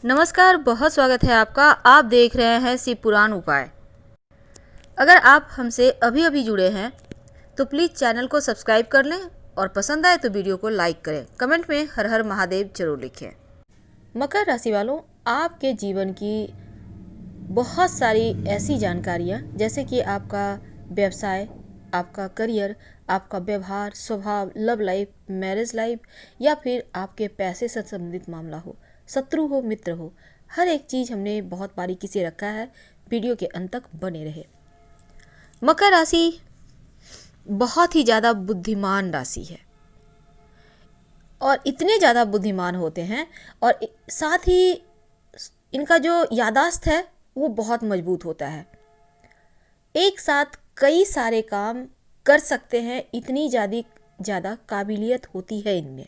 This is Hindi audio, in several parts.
नमस्कार, बहुत स्वागत है आपका। आप देख रहे हैं शिव पुराण उपाय। अगर आप हमसे अभी अभी जुड़े हैं तो प्लीज़ चैनल को सब्सक्राइब कर लें और पसंद आए तो वीडियो को लाइक करें। कमेंट में हर हर महादेव जरूर लिखें। मकर राशि वालों, आपके जीवन की बहुत सारी ऐसी जानकारियाँ, जैसे कि आपका व्यवसाय, आपका करियर, आपका व्यवहार, स्वभाव, लव लाइफ, मैरिज लाइफ, या फिर आपके पैसे से संबंधित मामला हो, शत्रु हो, मित्र हो, हर एक चीज़ हमने बहुत बारीकी से रखा है। वीडियो के अंत तक बने रहे। मकर राशि बहुत ही ज़्यादा बुद्धिमान राशि है और इतने ज़्यादा बुद्धिमान होते हैं और साथ ही इनका जो याददाश्त है वो बहुत मजबूत होता है। एक साथ कई सारे काम कर सकते हैं, इतनी ज़्यादा काबिलियत होती है इनमें।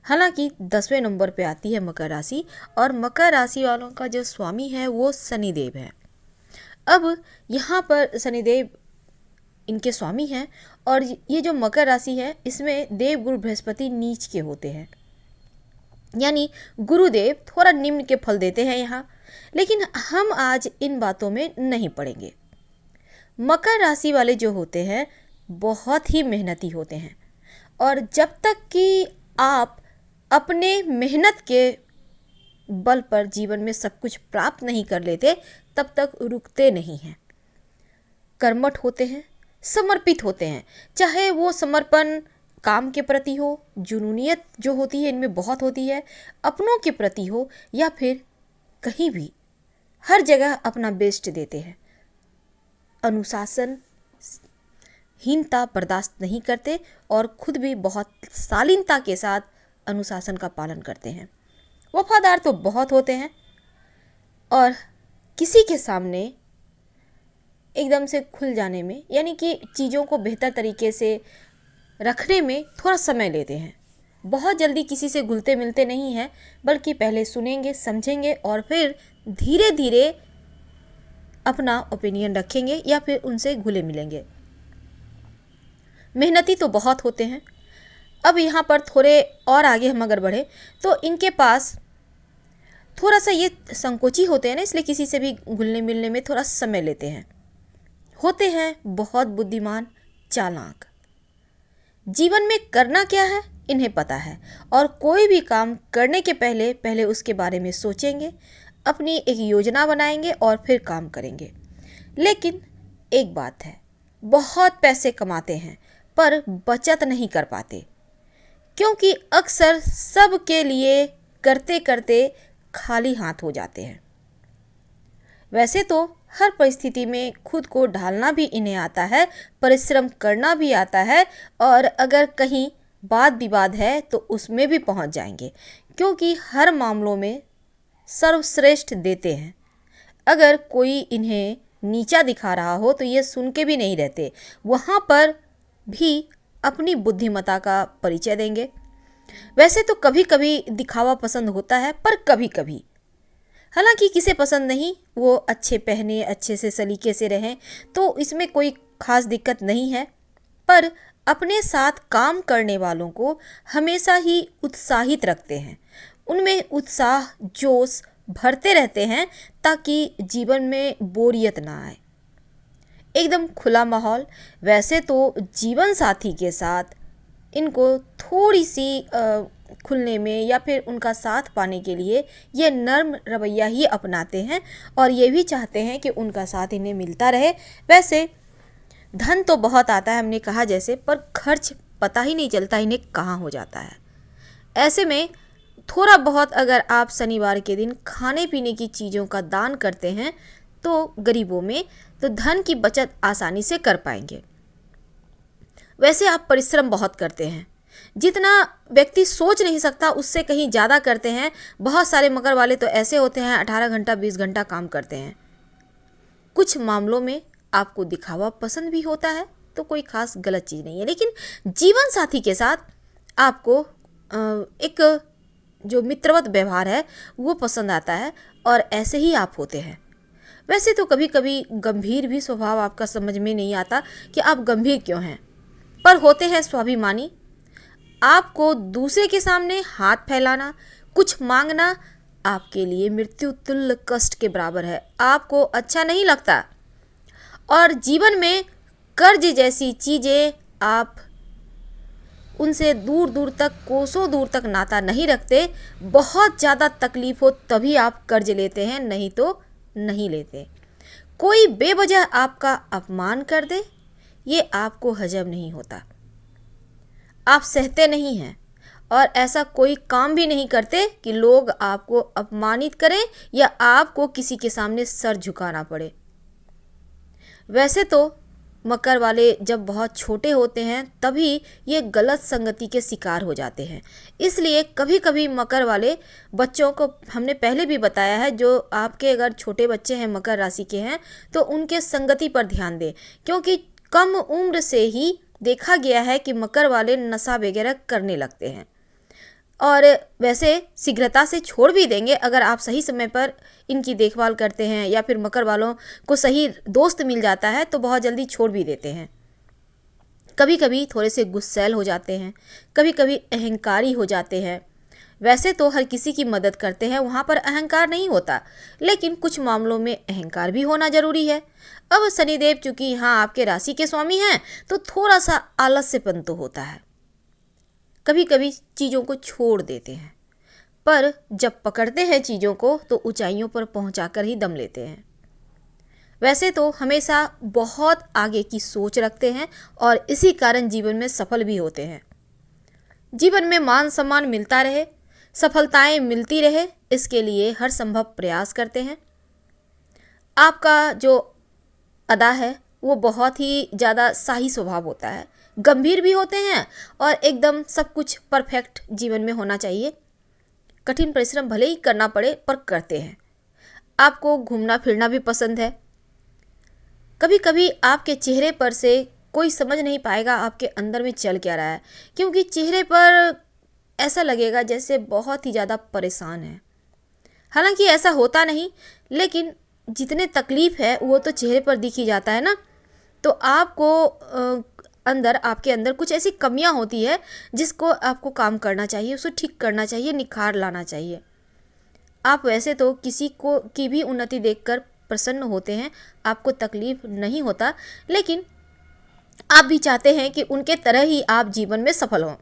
हालांकि 10वें नंबर पे आती है मकर राशि और मकर राशि वालों का जो स्वामी है वो शनिदेव है। अब यहाँ पर शनिदेव इनके स्वामी हैं और ये जो मकर राशि है इसमें देव गुरु बृहस्पति नीच के होते हैं, यानी गुरुदेव थोड़ा निम्न के फल देते हैं यहाँ। लेकिन हम आज इन बातों में नहीं पड़ेंगे। मकर राशि वाले जो होते हैं बहुत ही मेहनती होते हैं और जब तक कि आप अपने मेहनत के बल पर जीवन में सब कुछ प्राप्त नहीं कर लेते तब तक रुकते नहीं हैं। कर्मठ होते हैं, समर्पित होते हैं, चाहे वो समर्पण काम के प्रति हो, जुनूनियत जो होती है इनमें बहुत होती है, अपनों के प्रति हो या फिर कहीं भी, हर जगह अपना बेस्ट देते हैं। अनुशासन हीनता बर्दाश्त नहीं करते और खुद भी बहुत शालीनता के साथ अनुशासन का पालन करते हैं। वफादार तो बहुत होते हैं और किसी के सामने एकदम से खुल जाने में, यानी कि चीज़ों को बेहतर तरीके से रखने में थोड़ा समय लेते हैं। बहुत जल्दी किसी से घुलते मिलते नहीं हैं, बल्कि पहले सुनेंगे, समझेंगे और फिर धीरे धीरे अपना ओपिनियन रखेंगे या फिर उनसे घुले मिलेंगे। मेहनती तो बहुत होते हैं। अब यहाँ पर थोड़े और आगे हम अगर बढ़े तो इनके पास थोड़ा सा ये संकोची होते हैं ना, इसलिए किसी से भी घुलने मिलने में थोड़ा समय लेते हैं। होते हैं बहुत बुद्धिमान, चालाक। जीवन में करना क्या है इन्हें पता है और कोई भी काम करने के पहले उसके बारे में सोचेंगे, अपनी एक योजना बनाएंगे और फिर काम करेंगे। लेकिन एक बात है, बहुत पैसे कमाते हैं पर बचत नहीं कर पाते, क्योंकि अक्सर सब के लिए करते करते खाली हाथ हो जाते हैं। वैसे तो हर परिस्थिति में खुद को ढालना भी इन्हें आता है, परिश्रम करना भी आता है और अगर कहीं वाद विवाद है तो उसमें भी पहुंच जाएंगे, क्योंकि हर मामलों में सर्वश्रेष्ठ देते हैं। अगर कोई इन्हें नीचा दिखा रहा हो तो ये सुन के भी नहीं रहते, वहाँ पर भी अपनी बुद्धिमत्ता का परिचय देंगे। वैसे तो कभी कभी दिखावा पसंद होता है, पर कभी कभी, हालांकि किसे पसंद नहीं, वो अच्छे पहने, अच्छे से सलीके से रहें तो इसमें कोई खास दिक्कत नहीं है। पर अपने साथ काम करने वालों को हमेशा ही उत्साहित रखते हैं, उनमें उत्साह जोश भरते रहते हैं ताकि जीवन में बोरियत ना आए। एकदम खुला माहौल। वैसे तो जीवन साथी के साथ इनको थोड़ी सी खुलने में या फिर उनका साथ पाने के लिए ये नर्म रवैया ही अपनाते हैं और ये भी चाहते हैं कि उनका साथ इन्हें मिलता रहे। वैसे धन तो बहुत आता है हमने कहा जैसे, पर खर्च पता ही नहीं चलता इन्हें कहाँ हो जाता है। ऐसे में थोड़ा बहुत अगर आप शनिवार के दिन खाने पीने की चीज़ों का दान करते हैं तो गरीबों में, तो धन की बचत आसानी से कर पाएंगे। वैसे आप परिश्रम बहुत करते हैं, जितना व्यक्ति सोच नहीं सकता उससे कहीं ज़्यादा करते हैं। बहुत सारे मकर वाले तो ऐसे होते हैं 18 घंटा 20 घंटा काम करते हैं। कुछ मामलों में आपको दिखावा पसंद भी होता है तो कोई खास गलत चीज़ नहीं है, लेकिन जीवन साथी के साथ आपको एक जो मित्रवत व्यवहार है वो पसंद आता है और ऐसे ही आप होते हैं। वैसे तो कभी कभी गंभीर भी स्वभाव आपका समझ में नहीं आता कि आप गंभीर क्यों हैं, पर होते हैं स्वाभिमानी। आपको दूसरे के सामने हाथ फैलाना, कुछ मांगना आपके लिए मृत्यु तुल्य कष्ट के बराबर है। आपको अच्छा नहीं लगता और जीवन में कर्ज जैसी चीज़ें आप उनसे दूर दूर तक, कोसों दूर तक नाता नहीं रखते। बहुत ज़्यादा तकलीफ हो तभी आप कर्ज लेते हैं, नहीं तो नहीं लेते। कोई बेवजह आपका अपमान कर दे, ये आपको हजम नहीं होता। आप सहते नहीं हैं और ऐसा कोई काम भी नहीं करते कि लोग आपको अपमानित करें या आपको किसी के सामने सर झुकाना पड़े। वैसे तो मकर वाले जब बहुत छोटे होते हैं तभी ये गलत संगति के शिकार हो जाते हैं। इसलिए कभी कभी मकर वाले बच्चों को, हमने पहले भी बताया है, जो आपके अगर छोटे बच्चे हैं मकर राशि के हैं तो उनके संगति पर ध्यान दें, क्योंकि कम उम्र से ही देखा गया है कि मकर वाले नशा वगैरह करने लगते हैं। और वैसे शीघ्रता से छोड़ भी देंगे अगर आप सही समय पर इनकी देखभाल करते हैं या फिर मकर वालों को सही दोस्त मिल जाता है तो बहुत जल्दी छोड़ भी देते हैं। कभी कभी थोड़े से गुस्सैल हो जाते हैं, कभी कभी अहंकारी हो जाते हैं। वैसे तो हर किसी की मदद करते हैं, वहाँ पर अहंकार नहीं होता, लेकिन कुछ मामलों में अहंकार भी होना जरूरी है। अब शनिदेव चूंकि यहाँ आपके राशि के स्वामी हैं तो थोड़ा सा आलस्यपन तो होता है, कभी कभी चीज़ों को छोड़ देते हैं, पर जब पकड़ते हैं चीज़ों को तो ऊंचाइयों पर पहुंचाकर ही दम लेते हैं। वैसे तो हमेशा बहुत आगे की सोच रखते हैं और इसी कारण जीवन में सफल भी होते हैं। जीवन में मान सम्मान मिलता रहे, सफलताएं मिलती रहे, इसके लिए हर संभव प्रयास करते हैं। आपका जो अदा है वो बहुत ही ज़्यादा शाही स्वभाव होता है, गंभीर भी होते हैं और एकदम सब कुछ परफेक्ट जीवन में होना चाहिए। कठिन परिश्रम भले ही करना पड़े पर करते हैं। आपको घूमना फिरना भी पसंद है। कभी कभी आपके चेहरे पर से कोई समझ नहीं पाएगा आपके अंदर में चल क्या रहा है, क्योंकि चेहरे पर ऐसा लगेगा जैसे बहुत ही ज़्यादा परेशान है। हालांकि ऐसा होता नहीं, लेकिन जितने तकलीफ़ है वो तो चेहरे पर दिख ही जाता है ना। तो आपको अंदर, आपके अंदर कुछ ऐसी कमियां होती है जिसको आपको काम करना चाहिए, उसे ठीक करना चाहिए, निखार लाना चाहिए। आप वैसे तो किसी को की भी उन्नति देखकर प्रसन्न होते हैं, आपको तकलीफ नहीं होता, लेकिन आप भी चाहते हैं कि उनके तरह ही आप जीवन में सफल हों।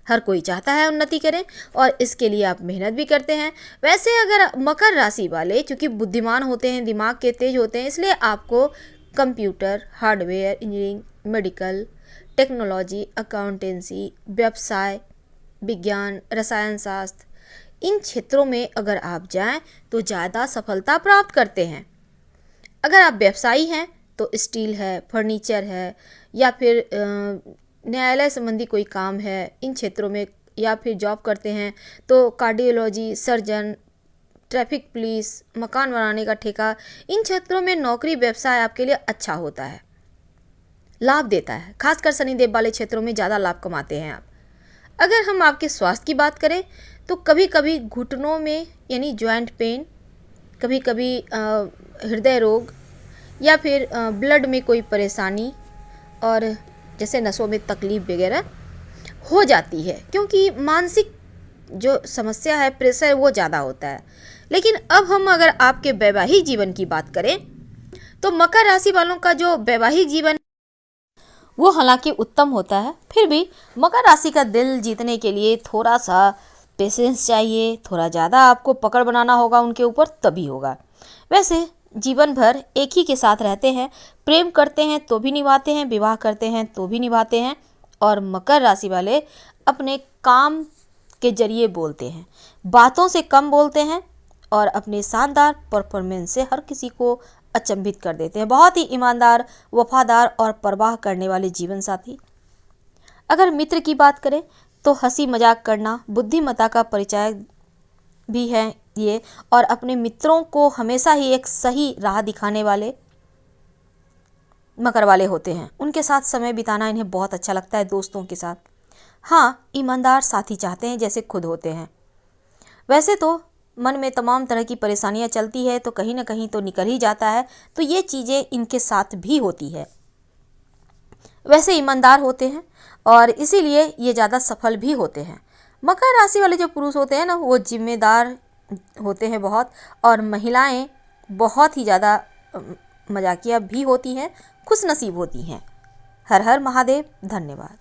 हर कोई चाहता है उन्नति करें और इसके लिए आप मेहनत भी करते हैं। वैसे अगर मकर राशि वाले चूँकि बुद्धिमान होते हैं, दिमाग के तेज होते हैं, इसलिए आपको computer, hardware, engineering, medical, technology, accountancy, व्यवसाय, विज्ञान, रसायन शास्त्र, इन क्षेत्रों में अगर आप जाएं तो ज़्यादा सफलता प्राप्त करते हैं। अगर आप व्यवसायी हैं तो स्टील है, फर्नीचर है, या फिर न्यायालय संबंधी कोई काम है, इन क्षेत्रों में, या फिर जॉब करते हैं तो कार्डियोलॉजी, सर्जन, ट्रैफिक पुलिस, मकान बनाने का ठेका, इन क्षेत्रों में नौकरी व्यवसाय आपके लिए अच्छा होता है, लाभ देता है। खासकर शनिदेव वाले क्षेत्रों में ज़्यादा लाभ कमाते हैं आप। अगर हम आपके स्वास्थ्य की बात करें तो कभी कभी घुटनों में यानी जॉइंट पेन, कभी कभी हृदय रोग, या फिर ब्लड में कोई परेशानी, और जैसे नसों में तकलीफ वगैरह हो जाती है, क्योंकि मानसिक जो समस्या है, प्रेशर, वो ज़्यादा होता है। लेकिन अब हम अगर आपके वैवाहिक जीवन की बात करें तो मकर राशि वालों का जो वैवाहिक जीवन वो हालांकि उत्तम होता है, फिर भी मकर राशि का दिल जीतने के लिए थोड़ा सा पेशेंस चाहिए, थोड़ा ज़्यादा आपको पकड़ बनाना होगा उनके ऊपर, तभी होगा। वैसे जीवन भर एक ही के साथ रहते हैं, प्रेम करते हैं तो भी निभाते हैं, विवाह करते हैं तो भी निभाते हैं। और मकर राशि वाले अपने काम के जरिए बोलते हैं, बातों से कम बोलते हैं और अपने शानदार परफॉर्मेंस से हर किसी को अचंभित कर देते हैं। बहुत ही ईमानदार, वफादार और परवाह करने वाले जीवन साथी। अगर मित्र की बात करें तो हंसी मजाक करना बुद्धिमत्ता का परिचय भी है ये, और अपने मित्रों को हमेशा ही एक सही राह दिखाने वाले मकर वाले होते हैं। उनके साथ समय बिताना इन्हें बहुत अच्छा लगता है, दोस्तों के साथ। हाँ, ईमानदार साथी चाहते हैं जैसे खुद होते हैं। वैसे तो मन में तमाम तरह की परेशानियां चलती है तो कहीं ना कहीं तो निकल ही जाता है, तो ये चीज़ें इनके साथ भी होती है। वैसे ईमानदार होते हैं और इसीलिए ये ज़्यादा सफल भी होते हैं। मकर राशि वाले जो पुरुष होते हैं ना, वो जिम्मेदार होते हैं बहुत, और महिलाएं बहुत ही ज़्यादा मजाकिया भी होती हैं, खुशनसीब होती हैं। हर हर महादेव। धन्यवाद।